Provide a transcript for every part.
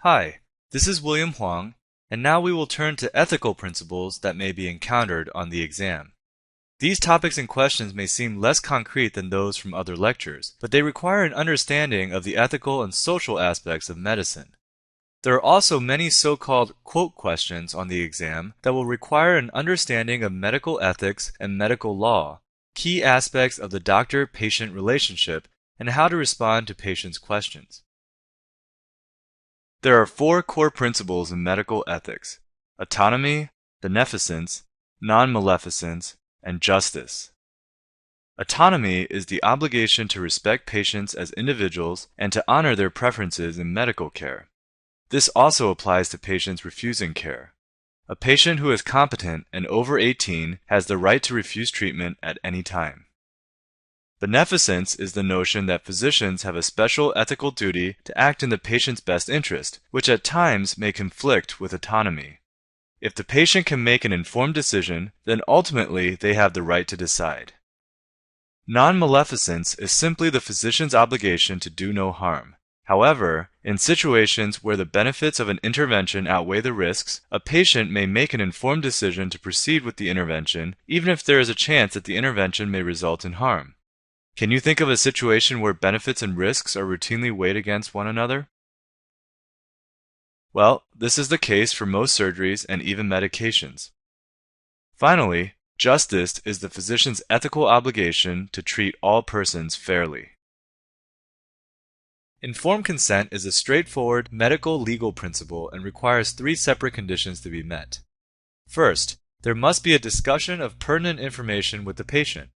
Hi, this is William Huang, and now we will turn to ethical principles that may be encountered on the exam. These topics and questions may seem less concrete than those from other lectures, but they require an understanding of the ethical and social aspects of medicine. There are also many so-called quote questions on the exam that will require an understanding of medical ethics and medical law, key aspects of the doctor-patient relationship, and how to respond to patients' questions. There are four core principles in medical ethics: autonomy, beneficence, non-maleficence, and justice. Autonomy is the obligation to respect patients as individuals and to honor their preferences in medical care. This also applies to patients refusing care. A patient who is competent and over 18 has the right to refuse treatment at any time. Beneficence is the notion that physicians have a special ethical duty to act in the patient's best interest, which at times may conflict with autonomy. If the patient can make an informed decision, then ultimately they have the right to decide. Non-maleficence is simply the physician's obligation to do no harm. However, in situations where the benefits of an intervention outweigh the risks, a patient may make an informed decision to proceed with the intervention, even if there is a chance that the intervention may result in harm. Can you think of a situation where benefits and risks are routinely weighed against one another? Well, this is the case for most surgeries and even medications. Finally, justice is the physician's ethical obligation to treat all persons fairly. Informed consent is a straightforward medical legal principle and requires three separate conditions to be met. First, there must be a discussion of pertinent information with the patient.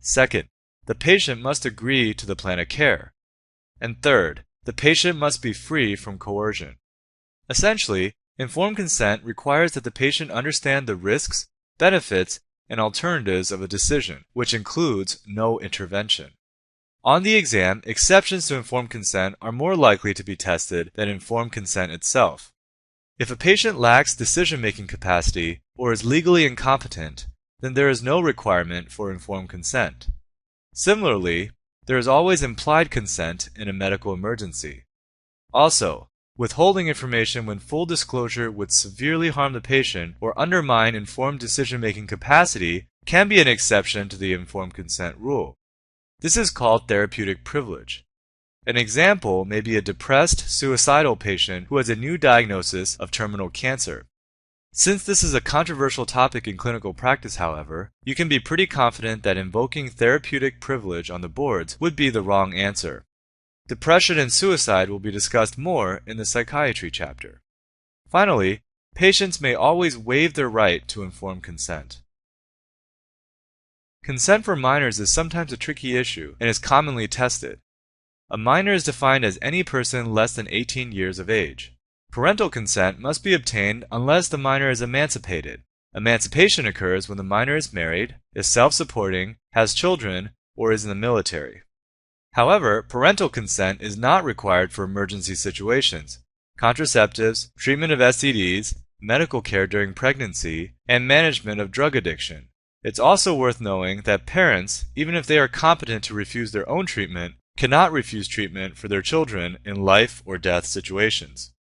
Second, the patient must agree to the plan of care. And third, the patient must be free from coercion. Essentially, informed consent requires that the patient understand the risks, benefits, and alternatives of a decision, which includes no intervention. On the exam, exceptions to informed consent are more likely to be tested than informed consent itself. If a patient lacks decision-making capacity or is legally incompetent, then there is no requirement for informed consent. Similarly, there is always implied consent in a medical emergency. Also, withholding information when full disclosure would severely harm the patient or undermine informed decision-making capacity can be an exception to the informed consent rule. This is called therapeutic privilege. An example may be a depressed, suicidal patient who has a new diagnosis of terminal cancer. Since this is a controversial topic in clinical practice, however, you can be pretty confident that invoking therapeutic privilege on the boards would be the wrong answer. Depression and suicide will be discussed more in the psychiatry chapter. Finally, patients may always waive their right to informed consent. Consent for minors is sometimes a tricky issue and is commonly tested. A minor is defined as any person less than 18 years of age. Parental consent must be obtained unless the minor is emancipated. Emancipation occurs when the minor is married, is self-supporting, has children, or is in the military. However, parental consent is not required for emergency situations, contraceptives, treatment of STDs, medical care during pregnancy, and management of drug addiction. It's also worth knowing that parents, even if they are competent to refuse their own treatment, cannot refuse treatment for their children in life or death situations.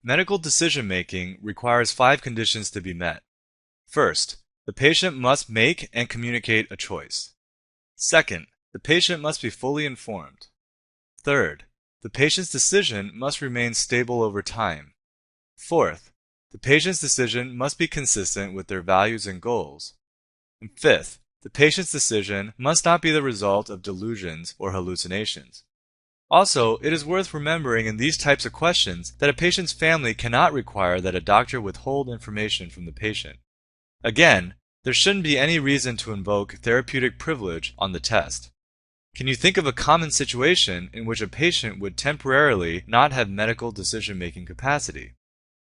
Medical decision-making requires 5 conditions to be met. First, the patient must make and communicate a choice. Second, the patient must be fully informed. Third, the patient's decision must remain stable over time. Fourth, the patient's decision must be consistent with their values and goals. And fifth, the patient's decision must not be the result of delusions or hallucinations. Also, it is worth remembering in these types of questions that a patient's family cannot require that a doctor withhold information from the patient. Again, there shouldn't be any reason to invoke therapeutic privilege on the test. Can you think of a common situation in which a patient would temporarily not have medical decision-making capacity?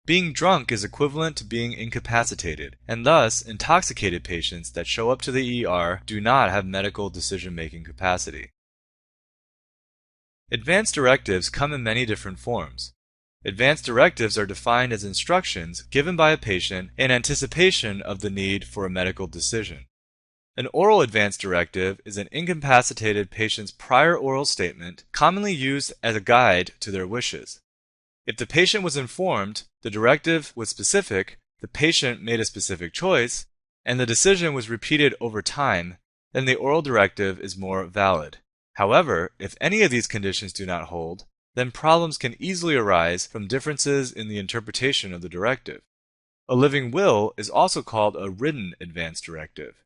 Being drunk is equivalent to being incapacitated, and thus intoxicated patients that show up to the ER do not have medical decision-making capacity. Advanced directives come in many different forms. Advanced directives are defined as instructions given by a patient in anticipation of the need for a medical decision. An oral advance directive is an incapacitated patient's prior oral statement commonly used as a guide to their wishes. If the patient was informed, the directive was specific, the patient made a specific choice, and the decision was repeated over time, then the oral directive is more valid. However, if any of these conditions do not hold, then problems can easily arise from differences in the interpretation of the directive. A living will is also called a written advance directive.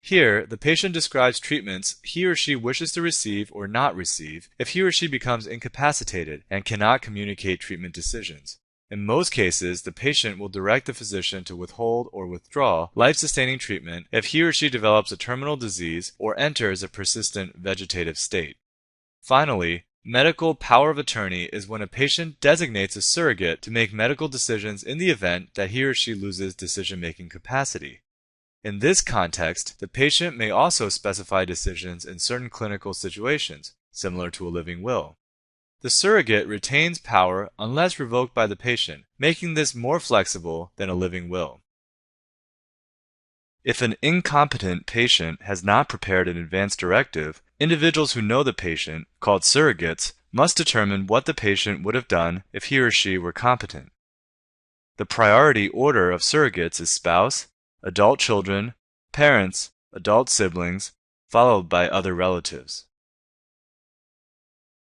Here, the patient describes treatments he or she wishes to receive or not receive if he or she becomes incapacitated and cannot communicate treatment decisions. In most cases, the patient will direct the physician to withhold or withdraw life-sustaining treatment if he or she develops a terminal disease or enters a persistent vegetative state. Finally, medical power of attorney is when a patient designates a surrogate to make medical decisions in the event that he or she loses decision-making capacity. In this context, the patient may also specify decisions in certain clinical situations, similar to a living will. The surrogate retains power unless revoked by the patient, making this more flexible than a living will. If an incompetent patient has not prepared an advance directive, individuals who know the patient, called surrogates, must determine what the patient would have done if he or she were competent. The priority order of surrogates is spouse, adult children, parents, adult siblings, followed by other relatives.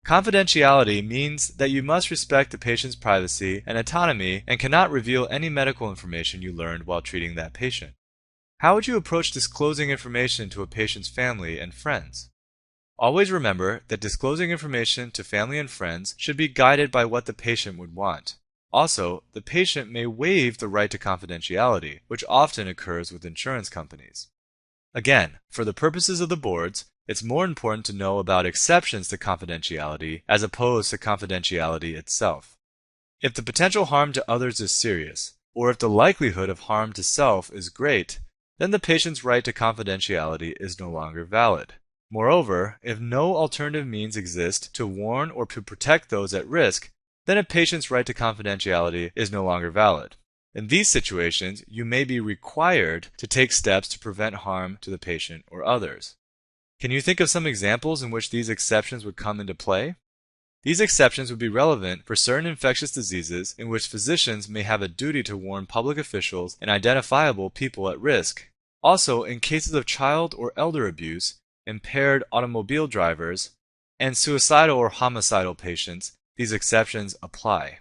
Confidentiality means that you must respect the patient's privacy and autonomy and cannot reveal any medical information you learned while treating that patient. How would you approach disclosing information to a patient's family and friends? Always remember that disclosing information to family and friends should be guided by what the patient would want. Also, the patient may waive the right to confidentiality, which often occurs with insurance companies. Again, for the purposes of the boards, it's more important to know about exceptions to confidentiality as opposed to confidentiality itself. If the potential harm to others is serious, or if the likelihood of harm to self is great, then the patient's right to confidentiality is no longer valid. Moreover, if no alternative means exist to warn or to protect those at risk, then a patient's right to confidentiality is no longer valid. In these situations, you may be required to take steps to prevent harm to the patient or others. Can you think of some examples in which these exceptions would come into play? These exceptions would be relevant for certain infectious diseases in which physicians may have a duty to warn public officials and identifiable people at risk. Also, in cases of child or elder abuse, impaired automobile drivers, and suicidal or homicidal patients, these exceptions apply.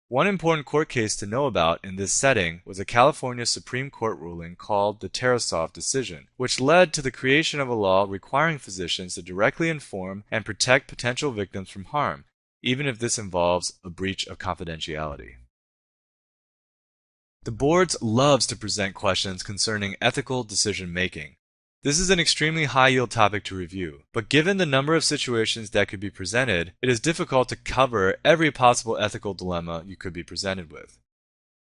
One important court case to know about in this setting was a California Supreme Court ruling called the Tarasoff decision, which led to the creation of a law requiring physicians to directly inform and protect potential victims from harm, even if this involves a breach of confidentiality. The boards loves to present questions concerning ethical decision-making. This is an extremely high-yield topic to review, but given the number of situations that could be presented, it is difficult to cover every possible ethical dilemma you could be presented with.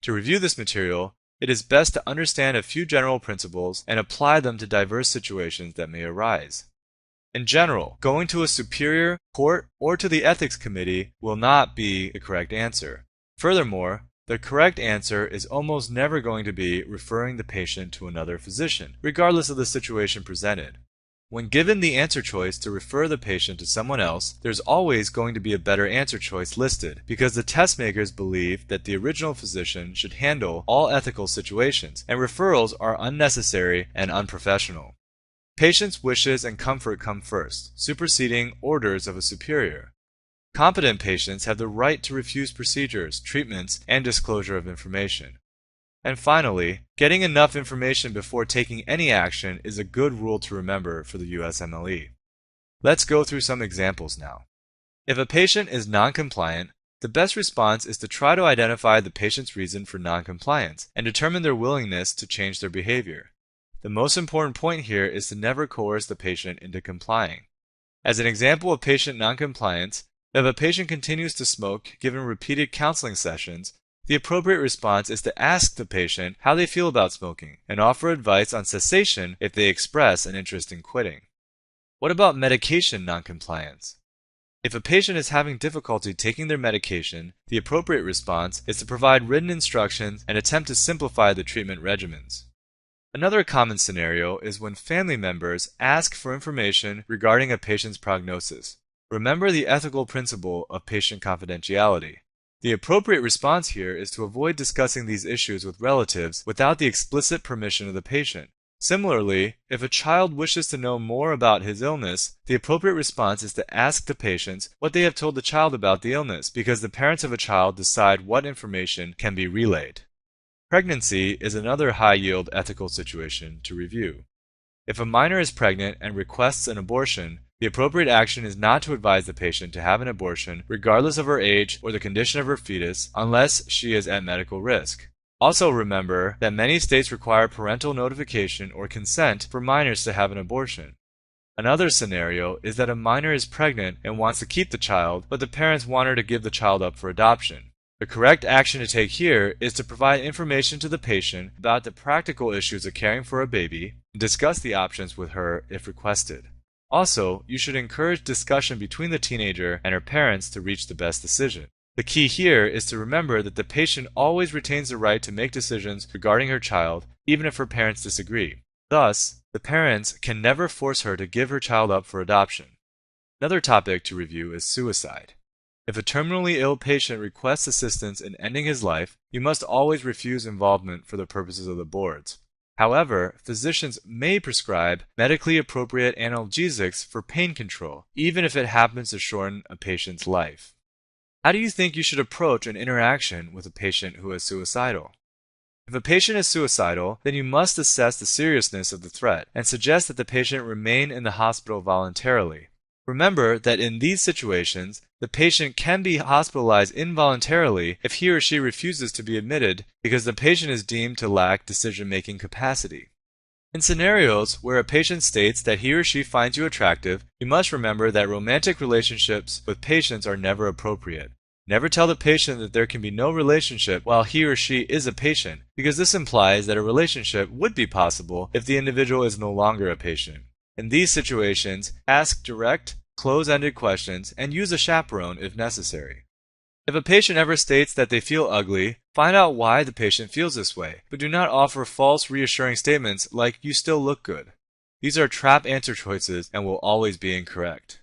To review this material, it is best to understand a few general principles and apply them to diverse situations that may arise. In general, going to a superior, court, or to the ethics committee will not be the correct answer. Furthermore, the correct answer is almost never going to be referring the patient to another physician, regardless of the situation presented. When given the answer choice to refer the patient to someone else, there's always going to be a better answer choice listed, because the test makers believe that the original physician should handle all ethical situations, and referrals are unnecessary and unprofessional. Patients' wishes and comfort come first, superseding orders of a superior. Competent patients have the right to refuse procedures, treatments, and disclosure of information. And finally, getting enough information before taking any action is a good rule to remember for the USMLE. Let's go through some examples now. If a patient is non-compliant, the best response is to try to identify the patient's reason for non-compliance and determine their willingness to change their behavior. The most important point here is to never coerce the patient into complying. As an example of patient non-compliance, if a patient continues to smoke given repeated counseling sessions, the appropriate response is to ask the patient how they feel about smoking and offer advice on cessation if they express an interest in quitting. What about medication noncompliance? If a patient is having difficulty taking their medication, the appropriate response is to provide written instructions and attempt to simplify the treatment regimens. Another common scenario is when family members ask for information regarding a patient's prognosis. Remember the ethical principle of patient confidentiality. The appropriate response here is to avoid discussing these issues with relatives without the explicit permission of the patient. Similarly, if a child wishes to know more about his illness, the appropriate response is to ask the patients what they have told the child about the illness, because the parents of a child decide what information can be relayed. Pregnancy is another high-yield ethical situation to review. If a minor is pregnant and requests an abortion, the appropriate action is not to advise the patient to have an abortion regardless of her age or the condition of her fetus unless she is at medical risk. Also remember that many states require parental notification or consent for minors to have an abortion. Another scenario is that a minor is pregnant and wants to keep the child, but the parents want her to give the child up for adoption. The correct action to take here is to provide information to the patient about the practical issues of caring for a baby and discuss the options with her if requested. Also, you should encourage discussion between the teenager and her parents to reach the best decision. The key here is to remember that the patient always retains the right to make decisions regarding her child, even if her parents disagree. Thus, the parents can never force her to give her child up for adoption. Another topic to review is suicide. If a terminally ill patient requests assistance in ending his life, you must always refuse involvement for the purposes of the boards. However, physicians may prescribe medically appropriate analgesics for pain control, even if it happens to shorten a patient's life. How do you think you should approach an interaction with a patient who is suicidal? If a patient is suicidal, then you must assess the seriousness of the threat and suggest that the patient remain in the hospital voluntarily. Remember that in these situations, the patient can be hospitalized involuntarily if he or she refuses to be admitted because the patient is deemed to lack decision-making capacity. In scenarios where a patient states that he or she finds you attractive, you must remember that romantic relationships with patients are never appropriate. Never tell the patient that there can be no relationship while he or she is a patient, because this implies that a relationship would be possible if the individual is no longer a patient. In these situations, ask direct, close-ended questions and use a chaperone if necessary. If a patient ever states that they feel ugly, find out why the patient feels this way, but do not offer false reassuring statements like "you still look good." These are trap answer choices and will always be incorrect.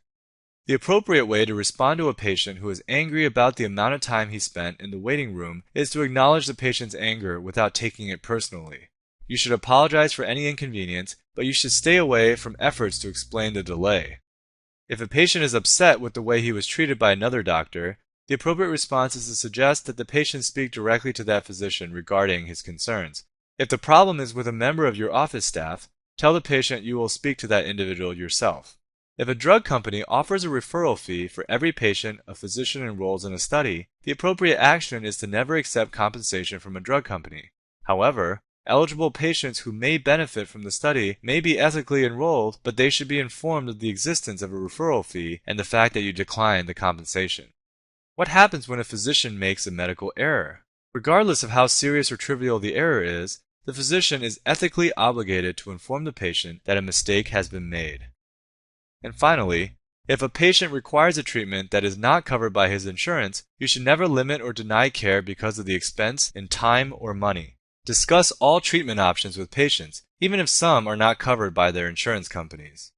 The appropriate way to respond to a patient who is angry about the amount of time he spent in the waiting room is to acknowledge the patient's anger without taking it personally. You should apologize for any inconvenience, but you should stay away from efforts to explain the delay. If a patient is upset with the way he was treated by another doctor, the appropriate response is to suggest that the patient speak directly to that physician regarding his concerns. If the problem is with a member of your office staff, tell the patient you will speak to that individual yourself. If a drug company offers a referral fee for every patient a physician enrolls in a study, the appropriate action is to never accept compensation from a drug company. However, eligible patients who may benefit from the study may be ethically enrolled, but they should be informed of the existence of a referral fee and the fact that you decline the compensation. What happens when a physician makes a medical error? Regardless of how serious or trivial the error is, the physician is ethically obligated to inform the patient that a mistake has been made. And finally, if a patient requires a treatment that is not covered by his insurance, you should never limit or deny care because of the expense in time or money. Discuss all treatment options with patients, even if some are not covered by their insurance companies.